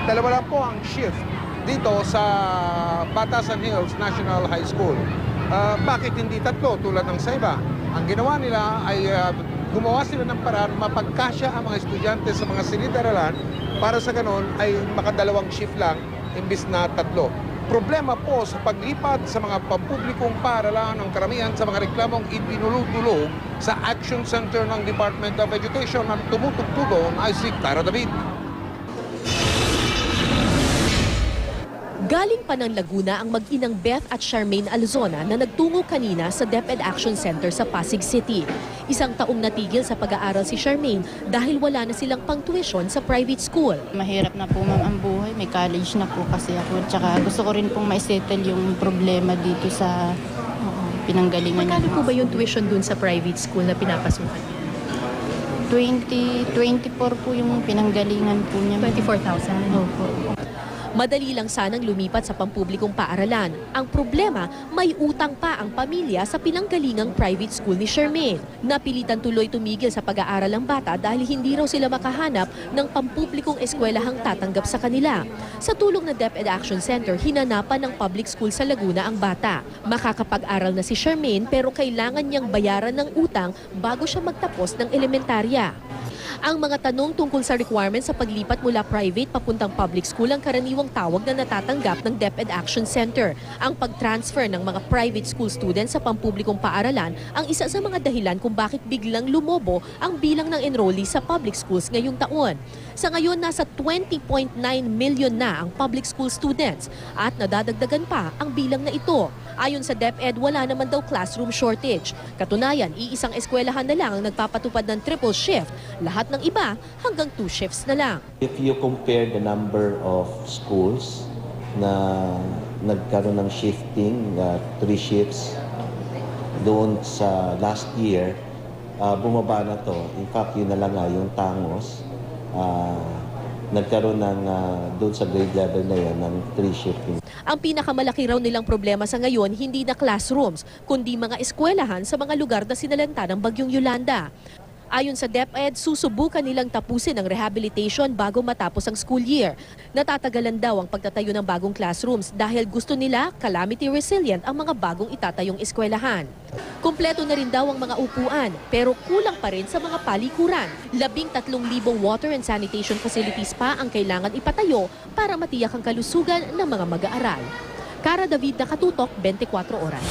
Dalawa lang po ang shift dito sa Batasan Hills National High School. Bakit hindi tatlo tulad ng sa iba? Ang ginawa nila ay gumawa sila ng paraan mapagkasya ang mga estudyante sa mga silid-aralan para sa ganon ay makadalawang shift lang imbis na tatlo. Problema po sa paglipat sa mga pampublikong paaralan ng karamihan sa mga reklamong ipinulutulog sa Action Center ng Department of Education at tumutugtog doon ay si Cara David. Galing pa ng Laguna ang mag-inang Beth at Charmaine Alzona na nagtungo kanina sa DepEd Action Center sa Pasig City. Isang taong natigil sa pag-aaral si Charmaine dahil wala na silang pang-tuition sa private school. Mahirap na po ma'am ang buhay, may college na po kasi ako. Tsaka gusto ko rin pong ma-settle yung problema dito sa pinanggalingan. Magkano po ba yung tuition dun sa private school na pinapasukan niya? 24 po yung pinanggalingan po niya. 24,000? Opo. Madali lang sanang lumipat sa pampublikong paaralan. Ang problema, may utang pa ang pamilya sa pinanggalingang private school ni Charmaine. Napilitan tuloy tumigil sa pag-aaral ang bata dahil hindi raw sila makahanap ng pampublikong eskwelahang tatanggap sa kanila. Sa tulong ng DepEd Action Center, hinanapan ng public school sa Laguna ang bata. Makakapag-aral na si Charmaine pero kailangan niyang bayaran ng utang bago siya magtapos ng elementarya. Ang mga tanong tungkol sa requirements sa paglipat mula private papuntang public school ang karaniwang tawag na natatanggap ng DepEd Action Center. Ang pag-transfer ng mga private school students sa pampublikong paaralan ang isa sa mga dahilan kung bakit biglang lumobo ang bilang ng enrollee sa public schools ngayong taon. Sa ngayon, nasa 20.9 million na ang public school students at nadadagdagan pa ang bilang na ito. Ayon sa DepEd, wala naman daw classroom shortage. Katunayan, iisang eskwelahan na lang ang nagpapatupad ng triple shift. Lahat ng iba hanggang 2 shifts na lang. If you compare the number of schools na nagkaroon ng shifting, 3 shifts, doon sa last year, bumaba na to. In fact, yun na lang yung Tangos. Nagkaroon ng doon sa grade level na yun ng 3 shifting. Ang pinakamalaki raw nilang problema sa ngayon, hindi na classrooms, kundi mga eskwelahan sa mga lugar na sinalanta ng Bagyong Yolanda. Ayon sa DepEd, susubukan nilang tapusin ang rehabilitation bago matapos ang school year. Natatagalan daw ang pagtatayo ng bagong classrooms dahil gusto nila calamity resilient ang mga bagong itatayong eskwelahan. Kumpleto na rin daw ang mga upuan, pero kulang pa rin sa mga palikuran. 13,000 water and sanitation facilities pa ang kailangan ipatayo para matiyak ang kalusugan ng mga mag-aaral. Cara David, Nakatutok, 24 Oras.